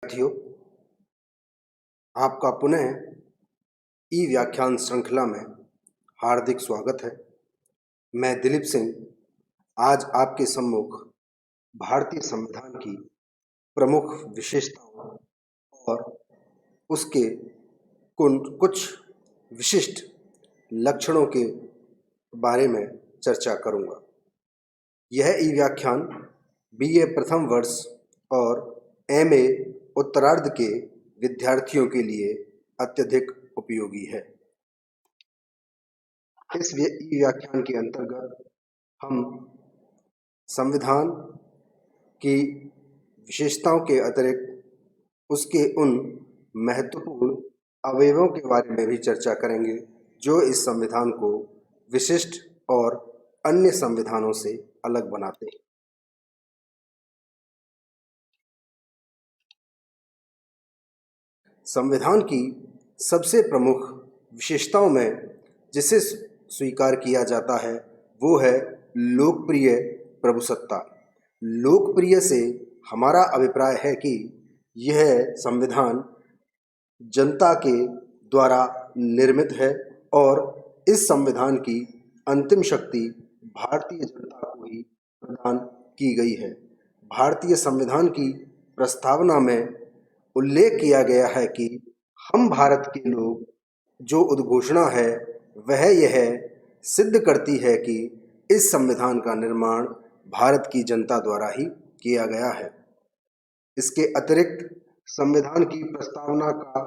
साथियों, आपका पुनः ई व्याख्यान श्रृंखला में हार्दिक स्वागत है। मैं दिलीप सिंह आज आपके सम्मुख भारतीय संविधान की प्रमुख विशेषताओं और उसके कुछ विशिष्ट लक्षणों के बारे में चर्चा करूंगा। यह ई व्याख्यान बीए प्रथम वर्ष और एमए उत्तरार्ध के विद्यार्थियों के लिए अत्यधिक उपयोगी है। इस ई व्याख्यान के अंतर्गत हम संविधान की विशेषताओं के अतिरिक्त उसके उन महत्वपूर्ण अवयवों के बारे में भी चर्चा करेंगे जो इस संविधान को विशिष्ट और अन्य संविधानों से अलग बनाते हैं। संविधान की सबसे प्रमुख विशेषताओं में जिसे स्वीकार किया जाता है वो है लोकप्रिय प्रभुसत्ता। लोकप्रिय से हमारा अभिप्राय है कि यह संविधान जनता के द्वारा निर्मित है और इस संविधान की अंतिम शक्ति भारतीय जनता को ही प्रदान की गई है। भारतीय संविधान की प्रस्तावना में उल्लेख किया गया है कि हम भारत के लोग, जो उद्घोषणा है वह यह सिद्ध करती है कि इस संविधान का निर्माण भारत की जनता द्वारा ही किया गया है। इसके अतिरिक्त संविधान की प्रस्तावना का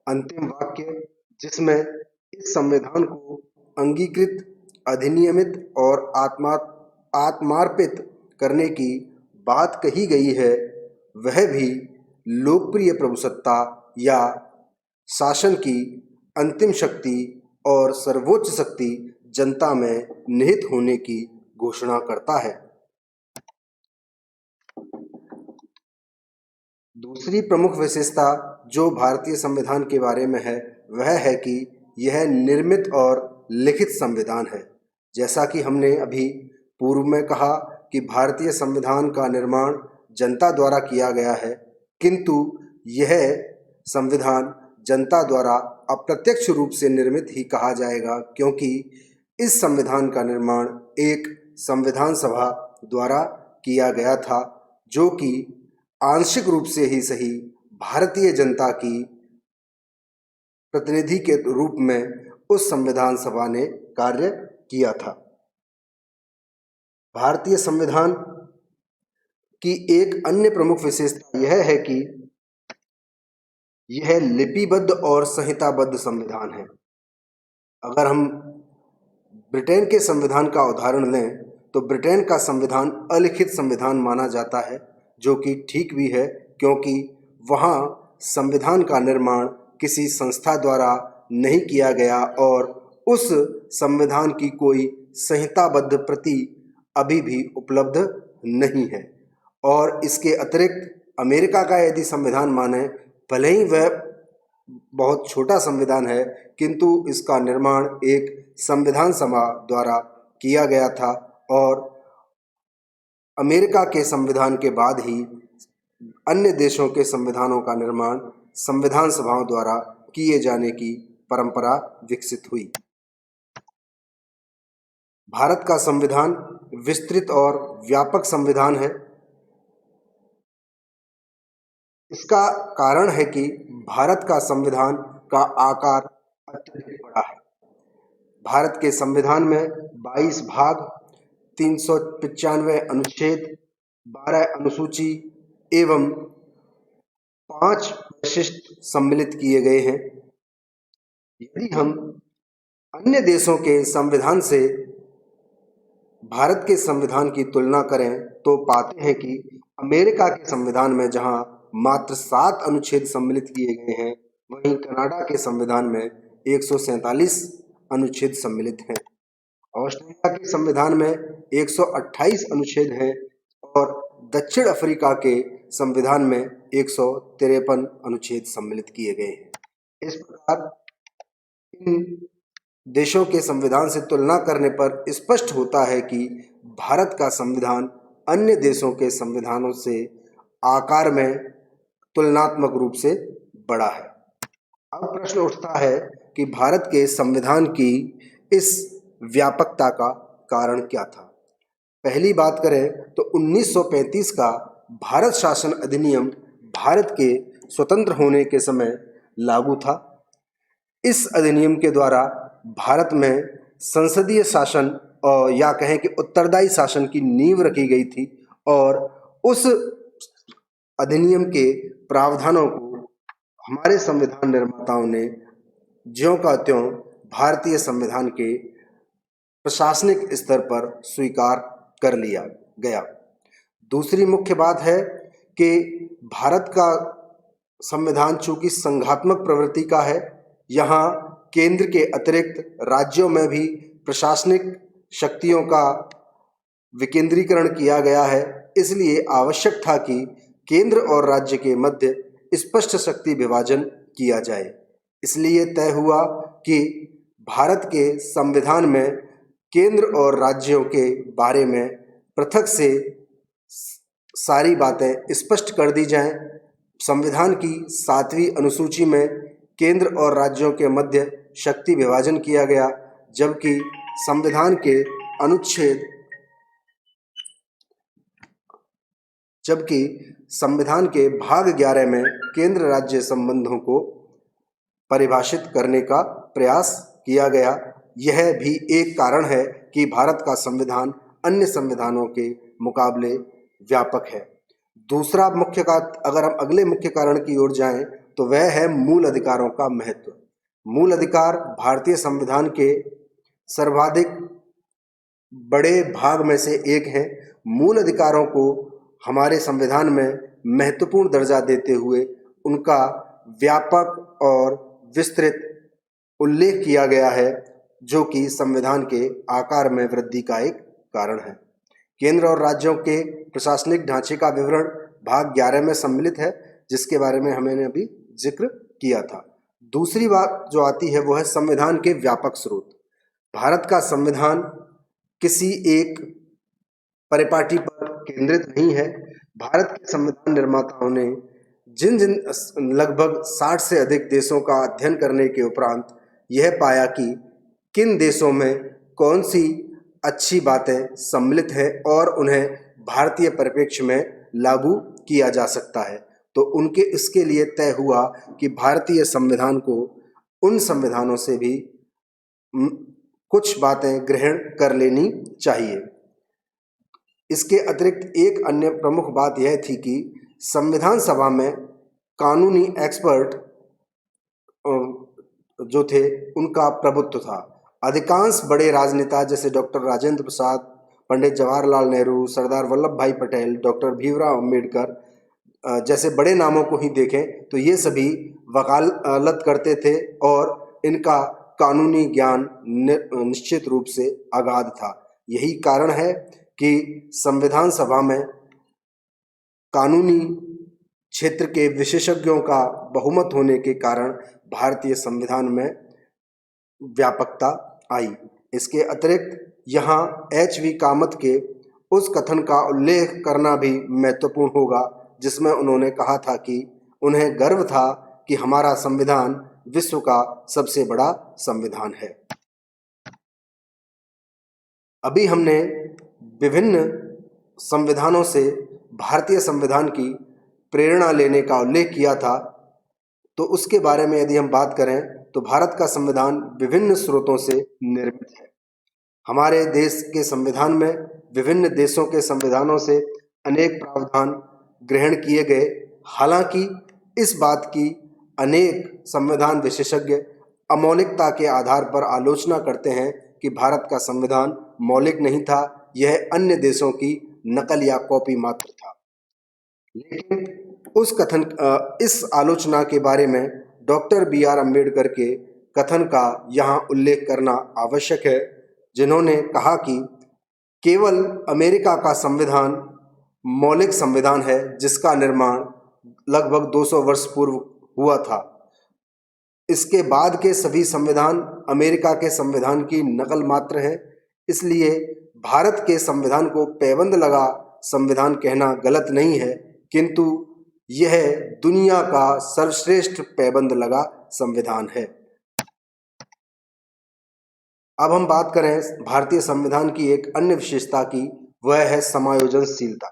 अंतिम वाक्य, जिसमें इस संविधान को अंगीकृत, अधिनियमित और आत्मार्पित करने की बात कही गई है, वह भी लोकप्रिय प्रभुसत्ता या शासन की अंतिम शक्ति और सर्वोच्च शक्ति जनता में निहित होने की घोषणा करता है। दूसरी प्रमुख विशेषता जो भारतीय संविधान के बारे में है वह है कि यह निर्मित और लिखित संविधान है। जैसा कि हमने अभी पूर्व में कहा कि भारतीय संविधान का निर्माण जनता द्वारा किया गया है, किंतु यह संविधान जनता द्वारा अप्रत्यक्ष रूप से निर्मित ही कहा जाएगा, क्योंकि इस संविधान का निर्माण एक संविधान सभा द्वारा किया गया था, जो कि आंशिक रूप से ही सही भारतीय जनता की प्रतिनिधि के रूप में उस संविधान सभा ने कार्य किया था। भारतीय संविधान की एक अन्य प्रमुख विशेषता यह है कि यह लिपिबद्ध और संहिताबद्ध संविधान है। अगर हम ब्रिटेन के संविधान का उदाहरण लें तो ब्रिटेन का संविधान अलिखित संविधान माना जाता है, जो कि ठीक भी है, क्योंकि वहाँ संविधान का निर्माण किसी संस्था द्वारा नहीं किया गया और उस संविधान की कोई संहिताबद्ध प्रति अभी भी उपलब्ध नहीं है। और इसके अतिरिक्त अमेरिका का यदि संविधान माने, भले ही वह बहुत छोटा संविधान है, किंतु इसका निर्माण एक संविधान सभा द्वारा किया गया था और अमेरिका के संविधान के बाद ही अन्य देशों के संविधानों का निर्माण संविधान सभाओं द्वारा किए जाने की परंपरा विकसित हुई। भारत का संविधान विस्तृत और व्यापक संविधान है। इसका कारण है कि भारत का संविधान का आकार अत्यधिक बड़ा है। भारत के संविधान में 22 भाग, 395 अनुच्छेद, 12 अनुसूची एवं 5 परिशिष्ट सम्मिलित किए गए हैं। यदि हम अन्य देशों के संविधान से भारत के संविधान की तुलना करें तो पाते हैं कि अमेरिका के संविधान में जहां मात्र 7 अनुच्छेद सम्मिलित किए गए हैं, वहीं कनाडा के संविधान में 147 अनुच्छेद सम्मिलित हैं। ऑस्ट्रेलिया के संविधान में 128 अनुच्छेद हैं और दक्षिण अफ्रीका के संविधान में 153 अनुच्छेद सम्मिलित किए गए हैं। इस प्रकार इन देशों के संविधान से तुलना करने पर स्पष्ट होता है कि भारत का संविधान अन्य देशों के संविधानों से आकार में तुलनात्मक रूप से बड़ा है। अब प्रश्न उठता है कि भारत के संविधान की इस व्यापकता का कारण क्या था। पहली बात करें तो 1935 का भारत शासन अधिनियम भारत के स्वतंत्र होने के समय लागू था। इस अधिनियम के द्वारा भारत में संसदीय शासन और या कहें कि उत्तरदायी शासन की नींव रखी गई थी और उस अधिनियम के प्रावधानों को हमारे संविधान निर्माताओं ने ज्यों का त्यों भारतीय संविधान के प्रशासनिक स्तर पर स्वीकार कर लिया गया। दूसरी मुख्य बात है कि भारत का संविधान चूंकि संघात्मक प्रवृत्ति का है, यहाँ केंद्र के अतिरिक्त राज्यों में भी प्रशासनिक शक्तियों का विकेंद्रीकरण किया गया है। इसलिए आवश्यक था कि केंद्र और राज्य के मध्य स्पष्ट शक्ति विभाजन किया जाए। इसलिए तय हुआ कि भारत के संविधान में केंद्र और राज्यों के बारे में पृथक से सारी बातें स्पष्ट कर दी जाएं। संविधान की 7वीं अनुसूची में केंद्र और राज्यों के मध्य शक्ति विभाजन किया गया, जबकि संविधान के भाग 11 में केंद्र राज्य संबंधों को परिभाषित करने का प्रयास किया गया। यह भी एक कारण है कि भारत का संविधान अन्य संविधानों के मुकाबले व्यापक है। दूसरा मुख्य का अगर हम अगले मुख्य कारण की ओर जाएं तो वह है मूल अधिकारों का महत्व। मूल अधिकार भारतीय संविधान के सर्वाधिक बड़े भाग में से एक है। मूल अधिकारों को हमारे संविधान में महत्वपूर्ण दर्जा देते हुए उनका व्यापक और विस्तृत उल्लेख किया गया है, जो कि संविधान के आकार में वृद्धि का एक कारण है। केंद्र और राज्यों के प्रशासनिक ढांचे का विवरण भाग 11 में सम्मिलित है, जिसके बारे में हमने अभी जिक्र किया था। दूसरी बात जो आती है वो है संविधान के व्यापक स्रोत। भारत का संविधान किसी एक परिपाटी पर केंद्रित नहीं है। भारत के संविधान निर्माताओं ने जिन जिन लगभग 60 से अधिक देशों का अध्ययन करने के उपरांत यह पाया कि किन देशों में कौन सी अच्छी बातें सम्मिलित हैं और उन्हें भारतीय परिप्रेक्ष्य में लागू किया जा सकता है, तो इसके लिए तय हुआ कि भारतीय संविधान को उन संविधानों से भी कुछ बातें ग्रहण कर लेनी चाहिए। इसके अतिरिक्त एक अन्य प्रमुख बात यह थी कि संविधान सभा में कानूनी एक्सपर्ट जो थे उनका प्रभुत्व था। अधिकांश बड़े राजनेता जैसे डॉक्टर राजेंद्र प्रसाद, पंडित जवाहरलाल नेहरू, सरदार वल्लभ भाई पटेल, डॉक्टर भीमराव अम्बेडकर जैसे बड़े नामों को ही देखें तो ये सभी वकालत करते थे और इनका कानूनी ज्ञान निश्चित रूप से अगाध था। यही कारण है कि संविधान सभा में कानूनी क्षेत्र के विशेषज्ञों का बहुमत होने के कारण भारतीय संविधान में व्यापकता आई। इसके अतिरिक्त यहाँ H.V. कामत के उस कथन का उल्लेख करना भी महत्वपूर्ण होगा, जिसमें उन्होंने कहा था कि उन्हें गर्व था कि हमारा संविधान विश्व का सबसे बड़ा संविधान है। अभी हमने विभिन्न संविधानों से भारतीय संविधान की प्रेरणा लेने का उल्लेख किया था, तो उसके बारे में यदि हम बात करें तो भारत का संविधान विभिन्न स्रोतों से निर्मित है। हमारे देश के संविधान में विभिन्न देशों के संविधानों से अनेक प्रावधान ग्रहण किए गए। हालांकि इस बात की अनेक संविधान विशेषज्ञ अमौलिकता के आधार पर आलोचना करते हैं कि भारत का संविधान मौलिक नहीं था, यह अन्य देशों की नकल या कॉपी मात्र था। लेकिन इस आलोचना के बारे में डॉक्टर B.R. अम्बेडकर के कथन का यहाँ उल्लेख करना आवश्यक है, जिन्होंने कहा कि केवल अमेरिका का संविधान मौलिक संविधान है, जिसका निर्माण लगभग 200 वर्ष पूर्व हुआ था। इसके बाद के सभी संविधान अमेरिका के संविधान की नकल मात्र है। इसलिए भारत के संविधान को पैबंद लगा संविधान कहना गलत नहीं है, किंतु यह दुनिया का सर्वश्रेष्ठ पैबंद लगा संविधान है। अब हम बात करें भारतीय संविधान की एक अन्य विशेषता की, वह है समायोजनशीलता।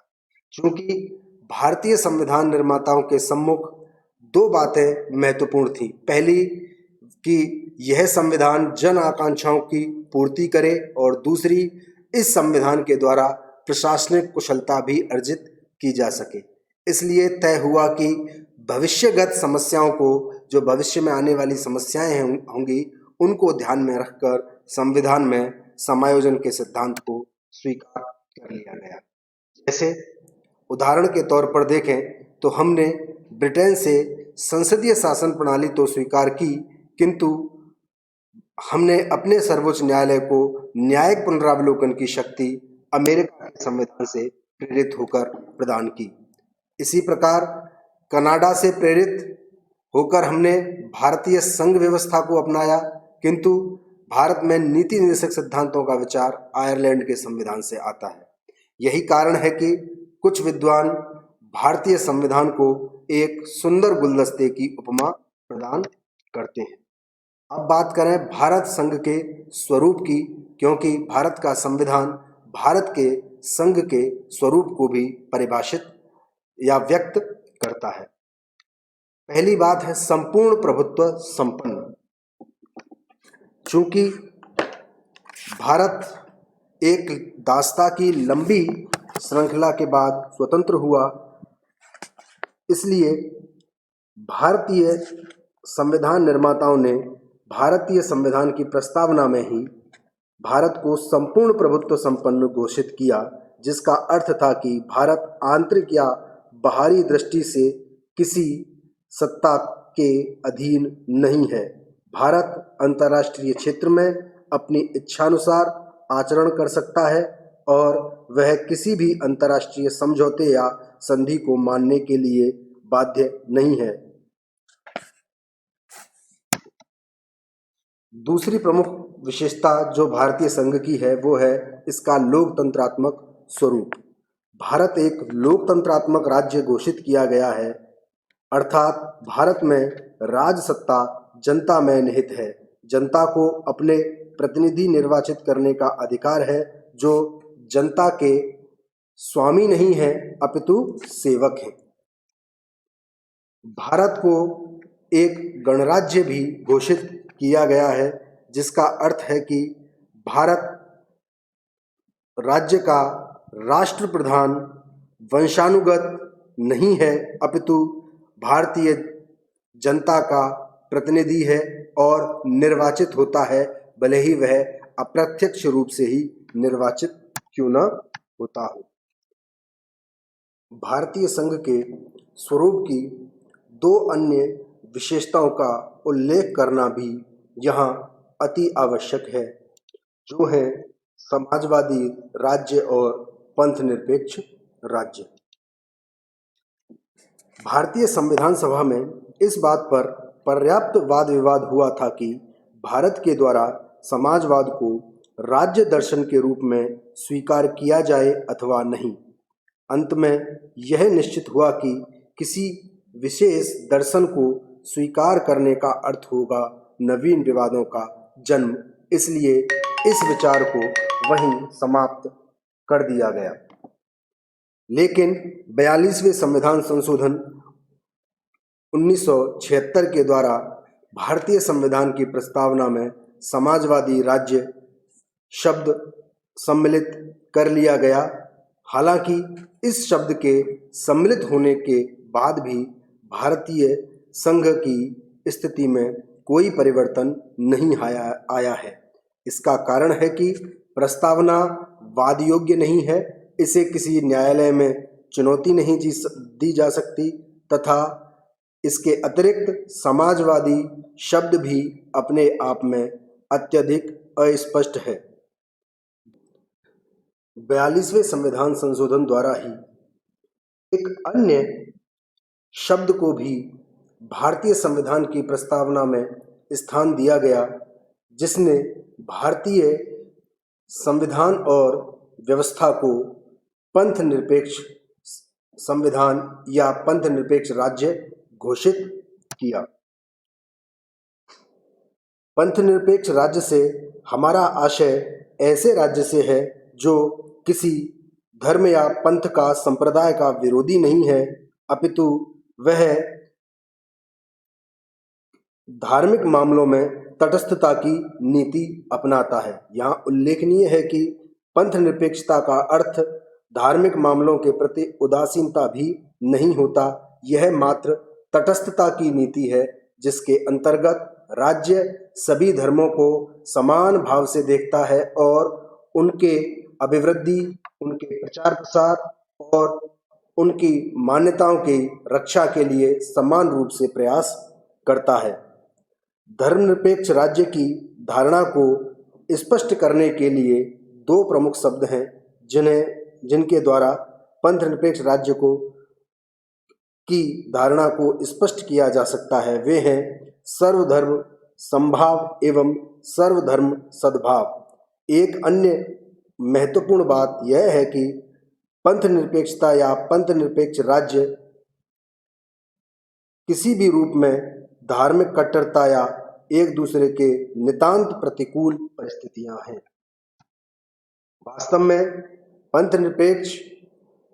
क्योंकि भारतीय संविधान निर्माताओं के सम्मुख दो बातें महत्वपूर्ण थी। पहली कि यह संविधान जन आकांक्षाओं की पूर्ति करे, और दूसरी, इस संविधान के द्वारा प्रशासनिक कुशलता भी अर्जित की जा सके। इसलिए तय हुआ कि भविष्यगत समस्याओं को, जो भविष्य में आने वाली समस्याएं होंगी, उनको ध्यान में रखकर संविधान में समायोजन के सिद्धांत को स्वीकार कर लिया गया। जैसे उदाहरण के तौर पर देखें तो हमने ब्रिटेन से संसदीय शासन प्रणाली तो स्वीकार की, किंतु हमने अपने सर्वोच्च न्यायालय को न्यायिक पुनरावलोकन की शक्ति अमेरिका के संविधान से प्रेरित होकर प्रदान की। इसी प्रकार कनाडा से प्रेरित होकर हमने भारतीय संघ व्यवस्था को अपनाया, किंतु भारत में नीति निर्देशक सिद्धांतों का विचार आयरलैंड के संविधान से आता है। यही कारण है कि कुछ विद्वान भारतीय संविधान को एक सुंदर गुलदस्ते की उपमा प्रदान करते हैं। अब बात करें भारत संघ के स्वरूप की, क्योंकि भारत का संविधान भारत के संघ के स्वरूप को भी परिभाषित या व्यक्त करता है। पहली बात है संपूर्ण प्रभुत्व संपन्न। चूंकि भारत एक दास्ता की लंबी श्रृंखला के बाद स्वतंत्र हुआ, इसलिए भारतीय संविधान निर्माताओं ने भारतीय संविधान की प्रस्तावना में ही भारत को संपूर्ण प्रभुत्व संपन्न घोषित किया, जिसका अर्थ था कि भारत आंतरिक या बाहरी दृष्टि से किसी सत्ता के अधीन नहीं है। भारत अंतर्राष्ट्रीय क्षेत्र में अपनी इच्छानुसार आचरण कर सकता है, और वह किसी भी अंतर्राष्ट्रीय समझौते या संधि को मानने के लिए बाध्य नहीं है। दूसरी प्रमुख विशेषता जो भारतीय संघ की है, वो है इसका लोकतंत्रात्मक स्वरूप। भारत एक लोकतंत्रात्मक राज्य घोषित किया गया है, अर्थात भारत में राज सत्ता जनता में निहित है। जनता को अपने प्रतिनिधि निर्वाचित करने का अधिकार है, जो जनता के स्वामी नहीं है अपितु सेवक है। भारत को एक गणराज्य भी घोषित किया गया है, जिसका अर्थ है कि भारत राज्य का राष्ट्रप्रधान वंशानुगत नहीं है, अपितु भारतीय जनता का प्रतिनिधि है और निर्वाचित होता है, भले ही वह अप्रत्यक्ष रूप से ही निर्वाचित क्यों न होता हो। भारतीय संघ के स्वरूप की दो अन्य विशेषताओं का उल्लेख करना भी यहाँ अति आवश्यक है, जो है समाजवादी राज्य और पंथ-निरपेक्ष राज्य। भारतीय संविधान सभा में इस बात पर पर्याप्त वाद विवाद हुआ था कि भारत के द्वारा समाजवाद को राज्य दर्शन के रूप में स्वीकार किया जाए अथवा नहीं। अंत में यह निश्चित हुआ कि किसी विशेष दर्शन को स्वीकार करने का अर्थ होगा नवीन विवादों का जन्म, इसलिए इस विचार को वहीं समाप्त कर दिया गया। लेकिन 42वें संविधान संशोधन 1976 के द्वारा भारतीय संविधान की प्रस्तावना में समाजवादी राज्य शब्द सम्मिलित कर लिया गया। हालांकि इस शब्द के सम्मिलित होने के बाद भी भारतीय संघ की स्थिति में कोई परिवर्तन नहीं आया है। इसका कारण है कि प्रस्तावना वाद योग्य नहीं है, इसे किसी न्यायालय में चुनौती नहीं दी जा सकती, तथा इसके अतिरिक्त समाजवादी शब्द भी अपने आप में अत्यधिक अस्पष्ट है। 42वें संविधान संशोधन द्वारा ही एक अन्य शब्द को भी भारतीय संविधान की प्रस्तावना में स्थान दिया गया, जिसने भारतीय संविधान और व्यवस्था को पंथ निरपेक्ष संविधान या पंथ निरपेक्ष राज्य घोषित किया। पंथ निरपेक्ष राज्य से हमारा आशय ऐसे राज्य से है जो किसी धर्म या पंथ का संप्रदाय का विरोधी नहीं है, अपितु वह धार्मिक मामलों में तटस्थता की नीति अपनाता है। यहाँ उल्लेखनीय है कि पंथ निरपेक्षता का अर्थ धार्मिक मामलों के प्रति उदासीनता भी नहीं होता। यह मात्र तटस्थता की नीति है जिसके अंतर्गत राज्य सभी धर्मों को समान भाव से देखता है और उनके अभिवृद्धि, उनके प्रचार प्रसार और उनकी मान्यताओं की रक्षा के लिए समान रूप से प्रयास करता है। धर्मनिरपेक्ष राज्य की धारणा को स्पष्ट करने के लिए दो प्रमुख शब्द हैं जिनके द्वारा पंथ निरपेक्ष राज्य की धारणा को स्पष्ट किया जा सकता है। वे हैं सर्वधर्म समभाव एवं सर्वधर्म सद्भाव। एक अन्य महत्वपूर्ण बात यह है कि पंथ निरपेक्षता या पंथ निरपेक्ष राज्य किसी भी रूप में धार्मिक कट्टरता या एक दूसरे के नितांत प्रतिकूल परिस्थितियां हैं। वास्तव में पंथ निरपेक्ष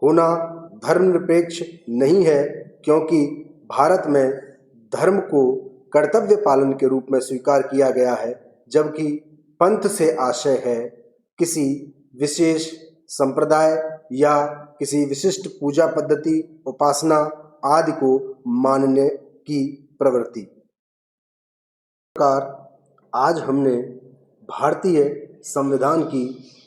होना धर्मनिरपेक्ष नहीं है, क्योंकि भारत में धर्म को कर्तव्य पालन के रूप में स्वीकार किया गया है, जबकि पंथ से आशय है किसी विशेष संप्रदाय या किसी विशिष्ट पूजा पद्धति, उपासना आदि को मानने की प्रवृत्ति। प्रकार आज हमने भारतीय संविधान की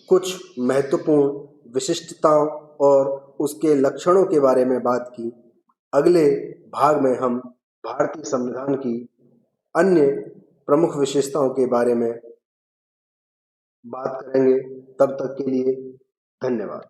कुछ महत्वपूर्ण विशिष्टताओं और उसके लक्षणों के बारे में बात की। अगले भाग में हम भारतीय संविधान की अन्य प्रमुख विशेषताओं के बारे में बात करेंगे। तब तक के लिए धन्यवाद।